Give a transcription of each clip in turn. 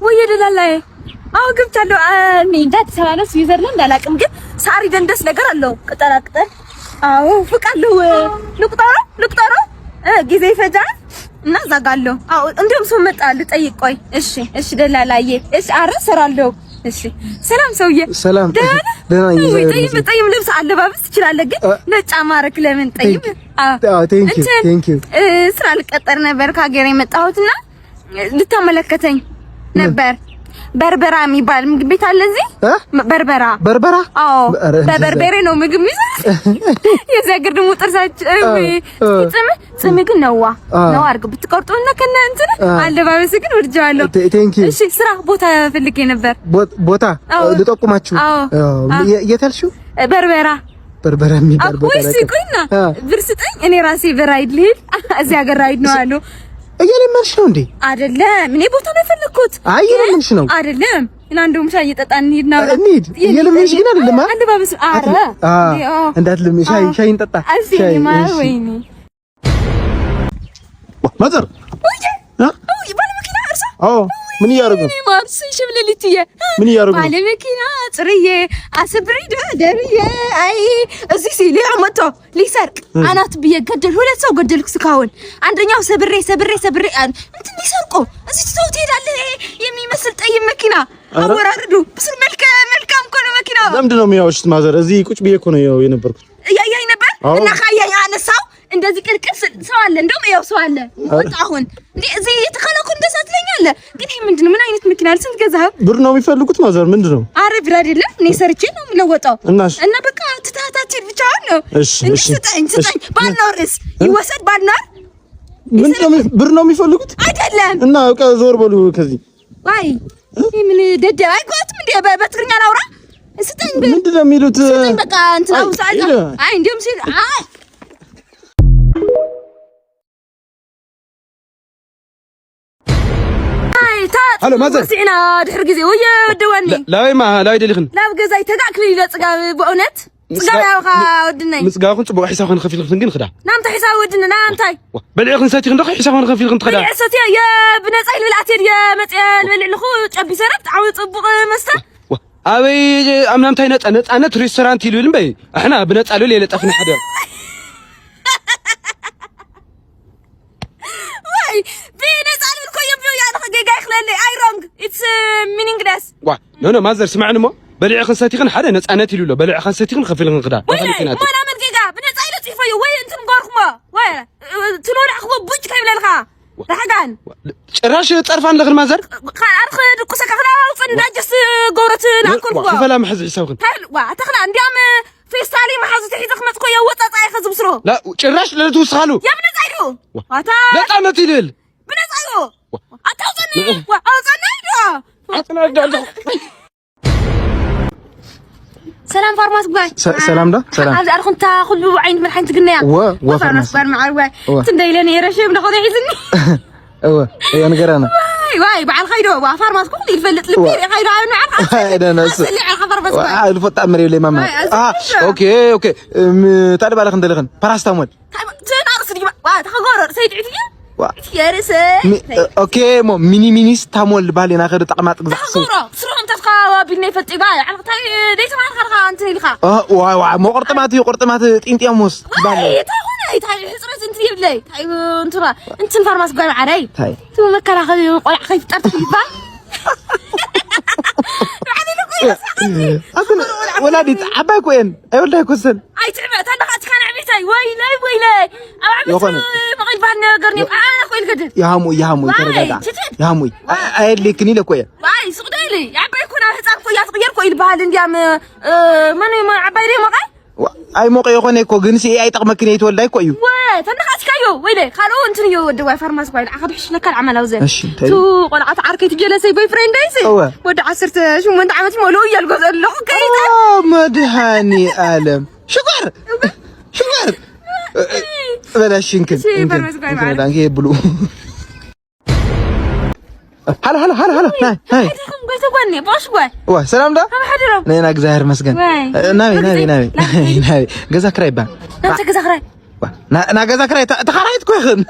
ወይ ደላላዬ አው ገብቻለሁ እንዳት ሰላለ ስዊዘርላንድ አላውቅም ግን ሳሪ ደንደስ ነገር አለው ቅጠላ ቅጠል አው ፍቃለሁ ልቁጠራ ጊዜ ይፈጃል እና ዘጋለሁ አው እንደውም ሰው መጣ ልጠይቅ ቆይ እሺ ደላላዬ እሺ አረሰራለሁ እሺ ሰላም ሰውዬ ሰላም ደህና ነኝ ጠይም ልብስ አለባበስ ትችላለህ ግን ነጭ ማረክ ለምን ጠይም ቴንክ ዩ ስራ ልቀጠር ነበር ከሀገር የመጣሁትና ልታመለከተኝ ነበር በርበራ የሚባል ምግብ ቤት አለ እዚህ በርበራ አዎ በበርበሬ ነው ምግብ የሚሰሩት የዘግር ደግሞ ጥርሳቸው ጽም ግን ነው አርግ ብትቆርጡና ከነ እንትን አለባበስ ግን ወድጃለሁ እሺ ስራ ቦታ ፈልጌ ነበር ቦታ ልጠቁማችሁ የታልሽው በርበራ የሚባል ቦታ ወይስ ቆይና ብር ስጠኝ እኔ ራሴ በራይድ ልሂድ እዚህ ሀገር ራይድ ነው አሉ እየለመንሽ ነው እንዴ? አይደለም እኔ ቦታ ነው የፈለኩት። አይ እየለመንሽ ነው አይደለም እና እንደውም ሻይ እየጠጣን እንሂድ ነው። እንሂድ እየለመንሽ ግን አይደለም አለባበስ አረ እንዳትልም ሻይ እንጠጣ ሻይ ወይኔ ማዘር ወይ ባለመኪና እርሳ ምን እያደረጉ ነው? ማርስ ሽብለልትዬ ምን እያደረጉ ነው? ባለመኪና ጥርዬ አስብሪ ደርዬ አይ እዚህ ሲል ያመጣ ሊሰርቅ አናት ብዬ ገደል ሁለት ሰው ገደልኩ እስካሁን አንደኛው ሰብሬ እንትን ሊሰርቆ እዚህ ተው ትሄዳለህ የሚመስል ጠይም መኪና አወራርዱ ብስል መልካም እኮ ነው መኪና ለምንድን ነው የሚያወሽት ማዘር እዚህ ቁጭ ብዬ እኮ ነው የነበርኩት ያያይ ነበር እና ካያይ አነሳው እንደዚህ ቅልቅል ሰው አለ እንደውም ያው ሰው አለ ወጣ አሁን እንዴ እዚህ የተከለኩ እንደሳትለኛል ግን ይሄ ምንድነው ምን አይነት መኪና አለ ስንት ገዛህ ብር ነው የሚፈልጉት ማዘር ምንድነው አረ ብር አይደለም እኔ ሰርቼ ነው የምለወጣው እና በቃ ትታታችን ብቻ ነው እሺ ስጠኝ ባናርስ ይወሰድ ባናር ምንድነው ብር ነው የሚፈልጉት አይደለም እና በቃ ዞር በሉ ከዚህ አይ ምን ደደ አይቆትም እንዴ በትግርኛ ላውራ ስጠኝ ምንድነው የሚሉት ስጠኝ በቃ እንትን አውሳለ አይ እንደም ሲል አይ الو مازال سينا دحر غزي ويا ودواني لا يدلخن لا بغزاي تداكلي لا صغاب بأونت صغاب خا ودناي مسغاكن صبو حساب خن خفيل خن خدا نام تا حساب ودنا نام تاي بلعي ساتي خن حساب خن خفيل خن خدا ساتي يا بنصايل بالاتير يا مصيال بلع لخو طبي سرت عاود صبق مستا ابي امنام تاي نصانت ريستورانت يلولن باي احنا بنصالو ليله طفنا حدا واي بنصالو I wrong. It's meaningless. What? No, مازر سمعنا ما. بلع خنساتي خن حدا نصانت يلولو بلع خنساتي خن خفيل خن خدا. ما أنا من جيجا بنصايل تصيفه وين أنت مقارخما. وين تنور أخو بوج كيف للخا. رحقان. راش تعرفان لغن مازر؟ أرخد قصك خلا وفن جس جورة نأكل قوا. كيف لا محز يسوي خن. وا تخلى عندي في سالي محز تحيي تخمت قوي وطا طايخ زبصرو. لا راش لا توصلوا. يا بنصايلو. واتا. لا تعمل تيل. بنصايلو. أتوصلني سلام فارماس باي سلام ده سلام هذا أرخن تاخذ بعين من حين تقنيا فارماس بار معروي تنديلني رشيم ناخذ يحزني انا قرانا واي بعد خيرو فارماس كل يفلت لبير خيرو انا ناس اللي على خبر بس الفط امري لي ماما اوكي تعال بالك ندلخن باراستامول تنقص دي تخغور سيد عتيه يا رسي اوكي مو ميني ستامول بالينا خد طقمات قزحسو سرهم تفقا بيني فتي باي على تاي ديت ما خرخا انت ليخا واي مو قرطمات طينطياموس باي تاي حصرت انت يبلي تاي انترا انت فارماس باي عري تو مكلا خدي قلع خيف طرت باي ولادي عباك وين اي والله كسل اي تعبت انا كان عبيتي ويلي عبيت مغيب بان قرني انا خويا القدر يا هموي ترجع يا هموي اي اللي كني لك ويا باي سقديلي عباي كنا حساب خويا صغير كويل بحال انديام ماني عباي لي مقاي اي موقع يكون كو غنسي اي طقمك نيت ولا كويو واه تنخاس كايو ويلي خالو انت يو دواي فارماس كويل اخذ حشلك العمل اوزه تو قلعت عركه جلسي بوي فريند ايسي ود 10 8 عامات مولو يلغز له كايتا مدهاني الم شكر بلاش يمكن هي بلو هلا هاي قلت غني باش غوي واه سلام ده انا اغزاهر مسكن ناوي غزا كراي با انت غزا كراي نا غزا كراي تخرايت كو يخن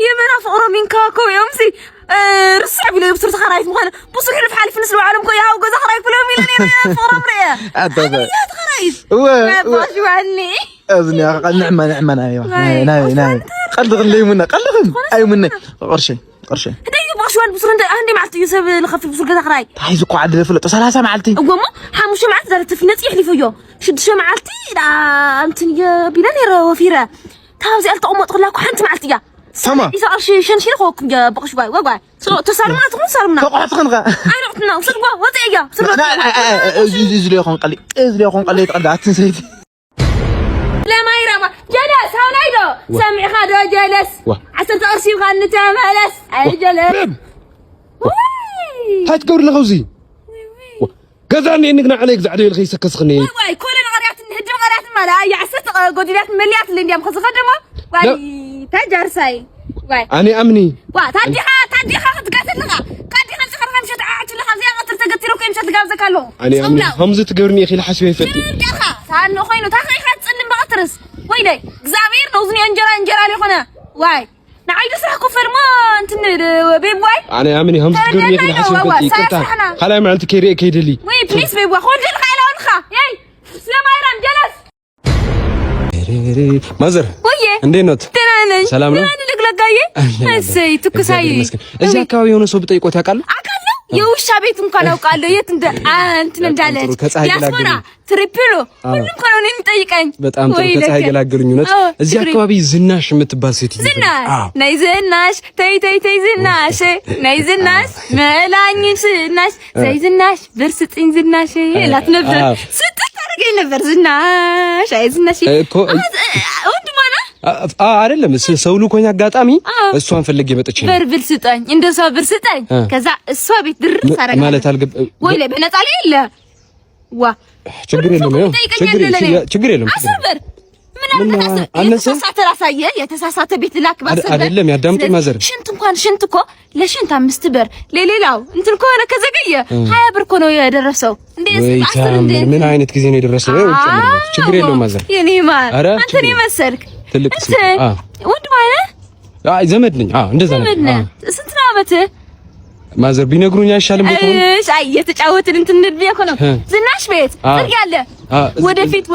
يمنا فقرة من كاكو يومسي رسع بلا يبصر تخرايت مخنا بصر حلف حالي في نسلو عالم كو يا هاو جوز خرايت بلا ميلاني فقرة مريا أتفق خرايت ما باشو عني أذني نعمة نايم قلدغن لي منا قلدغن أي منا قرشي هدي باشوان بصر عندي معلتي يسب لخفي بصر كذا خرايت تحيز قعد لفلت 3 معلتي وما حامش معلتي دارت في نتي يحلي فيو شد شو معلتي لا أنتن يا بيلاني وفيرة تاوزي قلت أمك تقول لك حنت معلتي يا سما إذا أرشي شنشيل خوك يا بقش باي وقاي تسالمنا تقول سالمنا تقعد تخنقة أنا رحتنا وصلوا وضعية إزلي أخون قلي تقعد تنسيتي لا ما يرى جلس هاونايدو سامع خادو جلس عسى تأرسي وخان نتاملس أي جلس هاي تقول لغوزي قزاني إنك عليك زعدي الخي سكسخني واي كلنا غريات نهدم غريات مالا يا عسى قدرات مليات اللي نديم خذ خدمه واي تجار ساي واي أنا أمني وا تادي خا تقاتل لها قادي خمسة خرفان شت عات لها زي قطر تقتلو كيم شت قابزك له أنا أمني همزة تقولني أخي لحسبي فتي دخا سانو خينو تاخي خا تصلم بقطرس ويلي اغزابير نوزني انجرا لي خنا واي نعيد اسرح كفر ما انت بيب واي أنا أمني همزة تقولني أخي لحسبي فتي كنت خلاص ما عملت كيدلي وي بليز بيب واي خذ الخيل ونخا ياي سلام ايران جلس مازر ويه እንዴት ነው ሰላም ነው ለግለጋዬ እሰይ ትኩሳይ እዚህ አካባቢ የሆነ ሰው ብጠይቆት ያውቃል አውቃለሁ የውሻ ቤት እንኳን አውቃለሁ የት እንትን እንዳለች ዲያስፖራ ትሪፕሎ ሁሉም እኮ ነው የሚጠይቀኝ በጣም ጥሩ ከፀሐይ ገላገሉኝ ነው እዚህ አካባቢ ዝናሽ የምትባል ሴት ነይ ዝናሽ ተይ ዝናሽ ነይ ዝናሽ መላኝሽ ዝናሽ ዘይ ዝናሽ ብርስጥኝ ዝናሽ እላት ነበር ስትታረገኝ ነበር ዝናሽ አይ ዝናሽ እኮ አይደለም ሰው ልኮኝ አጋጣሚ እሷን ፈልጌ መጥቼ ብር ስጠኝ እንደሷ ብር ስጠኝ ከዛ እሷ ቤት ድርስ አረጋለሁ ማለት አልገብ ወይ ለበነጣ ላይ የለ ዋ ችግር የለም አስር ምን አነሳሳተ ራሳየ የተሳሳተ ቤት ላክ ባሰበ አይደለም ያዳምጥ ማዘር ሽንት እኮ ለሽንት 5 ብር ለሌላው እንትን ከሆነ ከዘገየ 20 ብር እኮ ነው የደረሰው እንዴ ምን አይነት ጊዜ ነው የደረሰው ችግር የለውም ማዘር የኔ ማር አንተ ነው መሰልክ ትልቅ ወንድ ማለት ዘመድ ነኝ እንደዛ ነው ስንት ነው አመት ማዘር ቢነግሩኝ አይሻልም ቦታው እሺ እየተጫወትን እንትን እንድል እኮ ነው ዝናሽ ቤት ጥርግ ያለ ወደፊት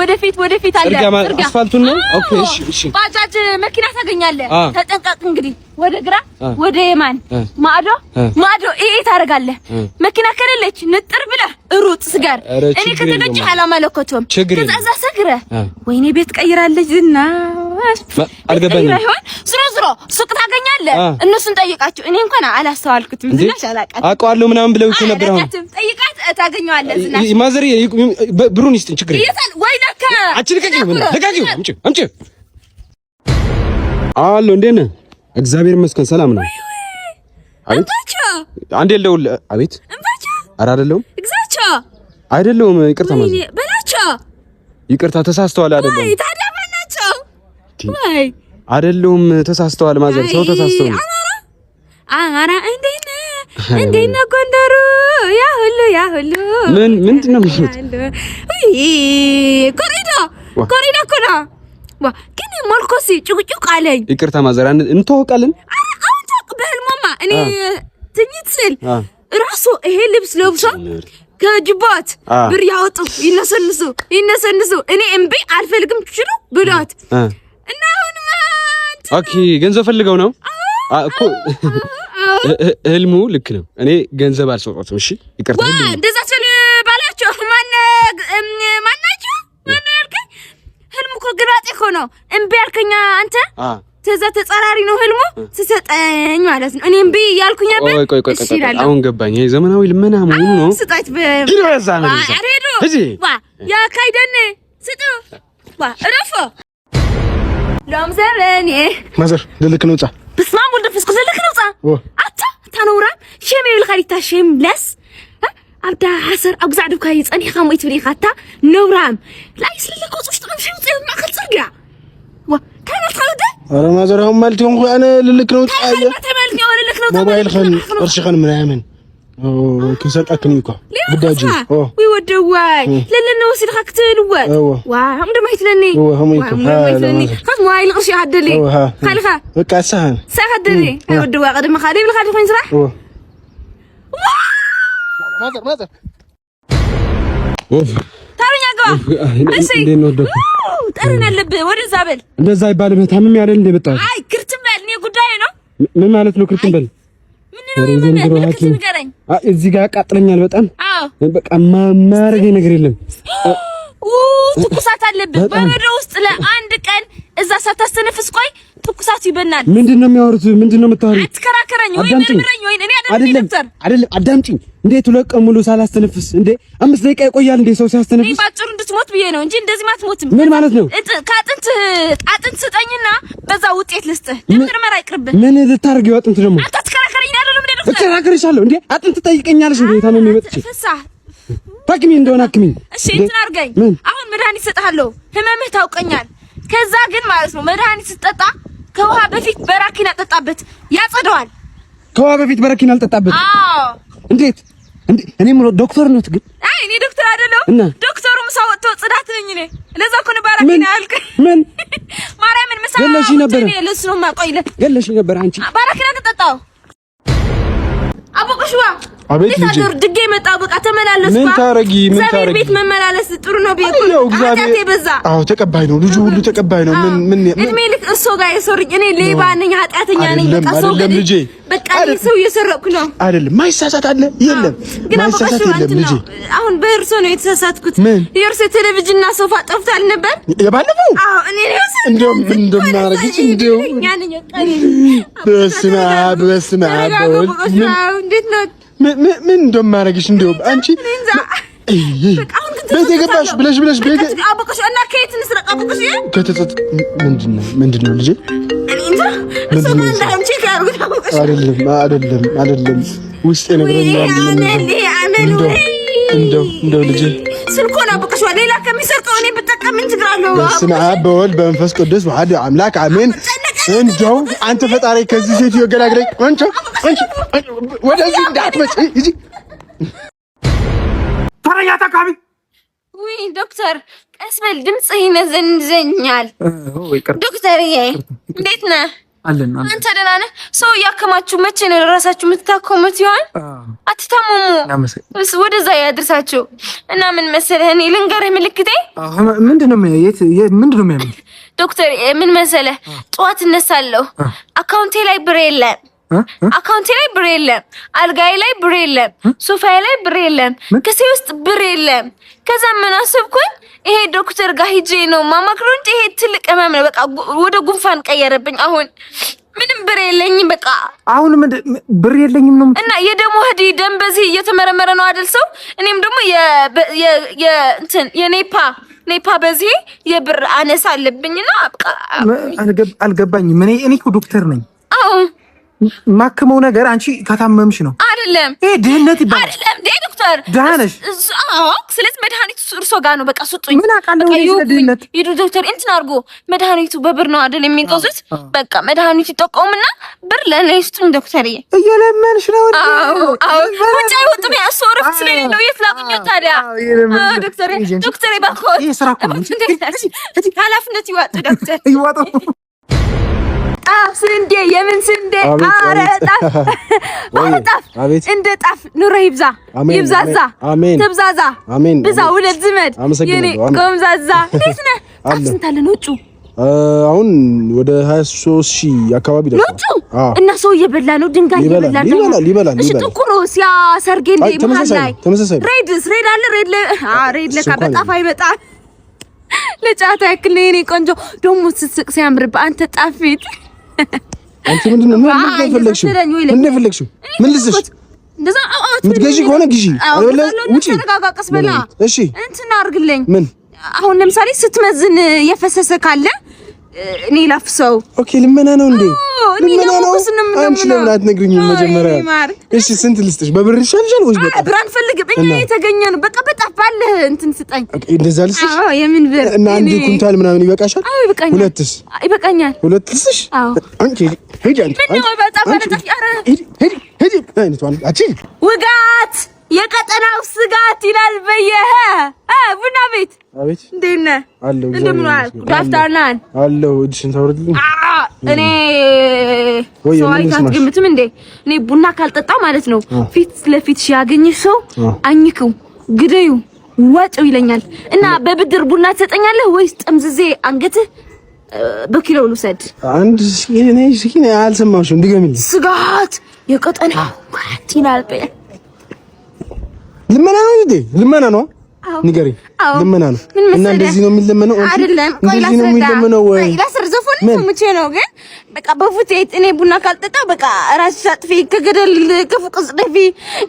አለ ጥርግ አስፋልቱን ነው ኦኬ እሺ ባጃጅ መኪና ታገኛለህ ተጠንቀቅ እንግዲህ ወደ ግራ ወደ የማን ማዶ ይሄ ታረጋለህ መኪና ከሌለች ንጥር ብለህ ሩጥ ስጋር እኔ ከተገኘ አላማለከቶም ከዛዛ ሰግረ ወይኔ ቤት ቀይራለች ዝናሽ አልገባኝም ስሮ ሱቅ ታገኛለህ እነሱን ጠይቃቸው እኔ እንኳን አላስተዋልኩትም ዝናሽ አላቃት አውቀዋለሁ ምናምን ብለው ነበር አሁን ጠይቃት ታገኘዋለህ ዝናሽ ማዘር ብሩን ይስጥኝ ችግር ወይ ለካ ለካኪው አምጪ አሎ እንዴት ነህ እግዚአብሔር ይመስገን ሰላም ነው አቤት አንዴ ልደውል አቤት ኧረ አይደለሁም ይቅርታ ማዘር በላቸው ይቅርታ ተሳስተዋል አይደለም ታዲያ በላቸው ወይ አይደለሁም ተሳስተዋል ማዘር ሰው ተሳስተው አማራ እንዴት ነው ጎንደሩ ያ ሁሉ ምንድን ነው የሚሉት ኮሪዶ እኮ ነው ግን ሞልኮሲ ጭቁጭቅ አለኝ ይቅርታ ማዘር እንተዋወቃለን አሁን በህልማማ እኔ ትኝት ስል ራሱ ይሄ ልብስ ለብሶ ከጅባት ብር ያወጡ ይነሰንሱ እኔ እምቢ አልፈልግም ትችሉ ብሏት እና አሁን ኦኬ ገንዘብ ፈልገው ነው እኮ ህልሙ ልክ ነው እኔ ገንዘብ አልሰጠሁትም እሺ ይቅርታ እንደዛ ስለ ባላችሁ ማናችሁ ያልከኝ ህልሙ እኮ ግራጤ እኮ ነው እምቢ ያልከኝ አንተ ተዛ ተጻራሪ ነው ህልሙ ተሰጠኝ ማለት ነው እኔ እምቢ ያልኩኝ ነበር ቆይ አሁን ገባኝ ይሄ ዘመናዊ ልመና መሆኑ ነው ስጣት አሬዶ ያ ካይደን ስጡ ረፎ ለምዘረኔ ማዘር ልልክ ነው بسمع ولد فسكو زلك نوصا أتا تنورا شيم يقول خالي شيم لس أبدا حسر أقزع دبكايز أني خامو يتبري خاتا نورام لا يسلك وصوش تقوم شيء وصير ما أخذ سرقع كان الخالدة أنا مازر هم مالتي أنا للك نوصا ما تمالتني ولا لك نوصا موبايل خن أرشي خن منامن كسرقكني اكو بداجي ويودواي للنا وسيد خكتلوات واه هم دميت لني هم يكون خاف موبايل قشي حدلي خالخا بقى سهل سهدلي يودوا قدم خالي بالخالي فين صراحه ماذا ታሩኛ ገባ እሺ ጠረና አለብህ ወደዛ በል እንደዛ ይባል ታምም ያለ እንደ መጣ አይ ክርትም በል እኔ ጉዳይ ነው ምን ማለት ነው ክርትም በል ምን ነው እዚህ ጋር ያቃጥለኛል በጣም በቃ ማማረግ ነገር የለም ትኩሳት አለብህ በበረ ውስጥ ለአንድ ቀን እዛ ሳታስተነፍስ ቆይ ትኩሳት ይበናል ምንድነው የሚያወሩት ምንድነው የምታወሩት አትከራከረኝ ወይ ምርምረኝ ወይ እኔ አይደለም አዳምጪኝ እንዴት ለቀም ሙሉ ሳላስተነፍስ እንዴ 5 ደቂቃ ይቆያል እንዴ ሰው ሲያስተነፍስ እኔ ባጭሩ እንድትሞት ብዬ ነው እንጂ እንደዚህ ማትሞትም ምን ማለት ነው አጥንት ስጠኝና በዛ ውጤት ልስጥህ ለምርመራ አይቅርብህ ምን ልታርጊው አጥንት ደግሞ አትከራከረኝ አይደለም እንዴ ዶክተር ተከራከርሻለሁ እንዴ አጥንት ጠይቀኛለሽ እንዴ ታመም ይመጥሽ ታክሚ እንደሆነ አክሚ እሺ እንትን አድርገኝ አሁን መድኃኒት ሰጥሃለሁ ህመምህ ታውቀኛል ከዛ ግን ማለት ነው መድኃኒት ስትጠጣ ከውሃ በፊት በራኪና ጠጣበት ያጸደዋል ከውሃ በፊት በራኪና አልጠጣበት አዎ እንዴት እኔም ዶክተር ነው ግን አይ እኔ ዶክተር አይደለም ዶክተሩም ሰው ወጥቶ ጽዳት ነኝ እኔ ለዛ እኮ ነው በራኪና ያልከ ምን ማርያምን መሳ ገለሽ ነበር እኔ ለሱ ነው ማቆይለ ገለሽ ነበር አንቺ በራኪና ተጠጣው አቦቀሽዋ አቤት ልጅ ድጌ መጣ በቃ ተመላለስኩ ምን ታረጊ ቤት መመላለስ ጥሩ ነው ቢቆ አጣቴ በዛ አዎ ተቀባይ ነው ልጁ ሁሉ ተቀባይ ነው ምን እድሜ ልክ እሱ ጋር የሰሩኝ እኔ ሌባ ነኝ ኃጢአተኛ ነኝ በቃ ሰው ልጄ በቃ ሰው እየሰረኩ ነው አይደለም ማይሳሳት አለ የለም ማይሳሳት የለም ልጄ አሁን በእርሶ ነው የተሳሳትኩት የእርሶ ቴሌቪዥንና ሶፋ ጠፍቷል ነበር የባለፈው አዎ እኔ እንደውም ማረግሽ እንደው በስመ አብ እንዴት ነው ምን እንደማረግሽ እንደው አንቺ ቤት የገባሽ ብለሽ ቤት አቦቀሽ እና ከየት እንስረቅ አቦቀሽ ከተጸጥ ምንድነው ልጄ እኔ እንጃ እሱ ማን አንቺ ካርጉት አቦቀሽ አይደለም ውስጤ ነግሮኛል እንደው ልጄ ስልኮና አቦቀሽ ሌላ ከሚሰርቀው እኔ ብጠቀም ምን ችግር አለው በስመ አብ በወልድ በመንፈስ ቅዱስ ወሐድ አምላክ አሜን እንደው አንተ ፈጣሪ ከዚህ ሴትዮ ገላግለኝ አንቺ ወደዚህ እንዳትመጪ እጂ ታረኛ ታካቢ ወይ ዶክተር ቀስበል ድምጽ ይነዘንዘኛል ዶክተርዬ እንዴት ነህ አለና አንተ ደህና ነህ ሰው ያከማችሁ መቼ ነው ራሳችሁ የምትታከሙት ይሆን አትታመሙ ወደዛ ያድርሳችሁ እና ምን መሰለህ እኔ ልንገርህ ምልክቴ ምንድነው የሚያምኝ ዶክተር ምን መሰለህ ጧት እነሳለሁ አካውንቴ ላይ ብር የለም አልጋዬ ላይ ብር የለም ሶፋዬ ላይ ብር የለም ከሴ ውስጥ ብር የለም ከዛ ምን አሰብኩኝ ይሄ ዶክተር ጋር ሂጄ ነው ማማክረው እንጂ ይሄ ትልቅ ህመም ነው በቃ ወደ ጉንፋን ቀየረብኝ አሁን ምንም ብር የለኝም በቃ አሁን ብር የለኝም ነው እና የደም ወህዲ ደም በዚህ እየተመረመረ ነው አይደል ሰው እኔም ደግሞ የኔፓ በዚህ የብር አነሳ አለብኝና በቃ አልገባኝም እኔ እኮ ዶክተር ነኝ አዎ ማከመው ነገር አንቺ ከታመምሽ ነው አይደለም ይሄ ድህነት ይባላል አይደለም ዶክተር ዳነሽ አዎ ስለዚህ መድኃኒቱ እርሶ ጋር ነው በቃ ስጡኝ ምን አቃለው ድህነት ይዱ ዶክተር እንትን አድርጎ መድኃኒቱ በብር ነው አይደል የሚገዙት በቃ መድኃኒቱ ይጠቀሙና ብር ለኔ ስጡኝ ዶክተርዬ እየለመንሽ ነው አዎ ወጪ ወጥም ያሶረፍ ስለሌለው የት ላገኘው ታዲያ ዶክተር ባኮ ይስራ እኮ ኃላፊነት ይዋጡ ዶክተር ይዋጡ ስንዴ የምን ስንዴ ጣፍ እንደ ጣፍ ኑሮ ይብዛዛ ትብዛዛ ብዛ ውለት ዝመድ የኔ ቆምዛዛ እንዴት ነህ ጣፍ ስንት አለ ነጩ አሁን ወደ 23000 አካባቢ ደርሷል እና ሰው እየበላ ነው ድንጋይ ይበላል እሺ ጥቁሩ ሲያሰርጌ እንደ መሃል ላይ ሬድ አለ ሬድ ለካ በጣፍ አይመጣም ለጫታ ያክል የኔ ቆንጆ ደሞ ስስቅ ሲያምርብ አንተ ጣፊት አንቺ ምንድነው ምን ፈለግሽው ምን ልዝሽ እንደዛ ምትገዢ ከሆነ ግዢ አለበለ ውጪ ተረጋጋቀስ በላ እሺ እንትና አርግልኝ ምን አሁን ለምሳሌ ስትመዝን የፈሰሰ ካለ እኔ ላፍሰው ኦኬ ልመና ነው እንዴ ልመና ነው አንቺ ለምን አትነግሪኝም መጀመሪያ እሺ ስንት ልስጥሽ በብር ይሻልሻል ወይስ በቃ ብር አንፈልግም እኛ የተገኘ ነው በቃ በጣፋለ እንትን ስጠኝ እንደዛ ልስጥሽ አዎ የምን ብር እና አንድ ኩንታል ምናምን ይበቃሻል አዎ ይበቃኛል ሁለትስ ይበቃኛል ሁለት ልስጥሽ አዎ አንቺ ሂጂ አንቺ ምን ነው በጣፋለ ኧረ ሂጂ አይነቷን አቺ ውጋት የቀጠናው ስጋት ይላል በየህ ቡና ቤት አቤት እንዴት ነህ አለሁ እንደምን ዋልክ ዳፍታናን አለሁ እድሽን ታወርድልኝ እኔ ሰዋይ ካትገምትም እንዴ እኔ ቡና ካልጠጣ ማለት ነው ፊት ለፊት ሲያገኝሽ ሰው አኝከው ግደዩ ወጪው ይለኛል እና በብድር ቡና ትሰጠኛለህ ወይስ ጥምዝዜ አንገትህ በኪሎ ልውሰድ አንድ ሲኔ አልሰማሽም ድገሚልኝ ስጋት የቀጠናው ይላል በየ ልመና ነው እንዴ? ልመና ነው? ንገሪ። ልመና ነው እና እንደዚህ ነው የሚለመነው? አይደለም። እንደዚህ ነው የሚለመነው ወይ? ላስርዘፉን ምንጭ ነው ግን በቃ በፉቴት እኔ ቡና ካልጠጣ በቃ ራስሽ አጥፊ ከገደል ከፉቅ ጽደፊ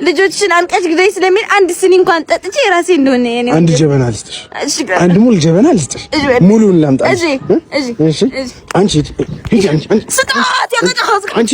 ልጆችሽን አንቀሽ ግደይ ስለሚል አንድ ስኒ እንኳን ጠጥቼ ራሴ እንደሆነ እኔ አንድ ጀበና ልስጥሽ። አንድ ሙሉ ጀበና ልስጥሽ። ሙሉን ላምጣ። እሺ። አንቺ ሂጂ አንቺ። ስጣት ያቀጣው አንቺ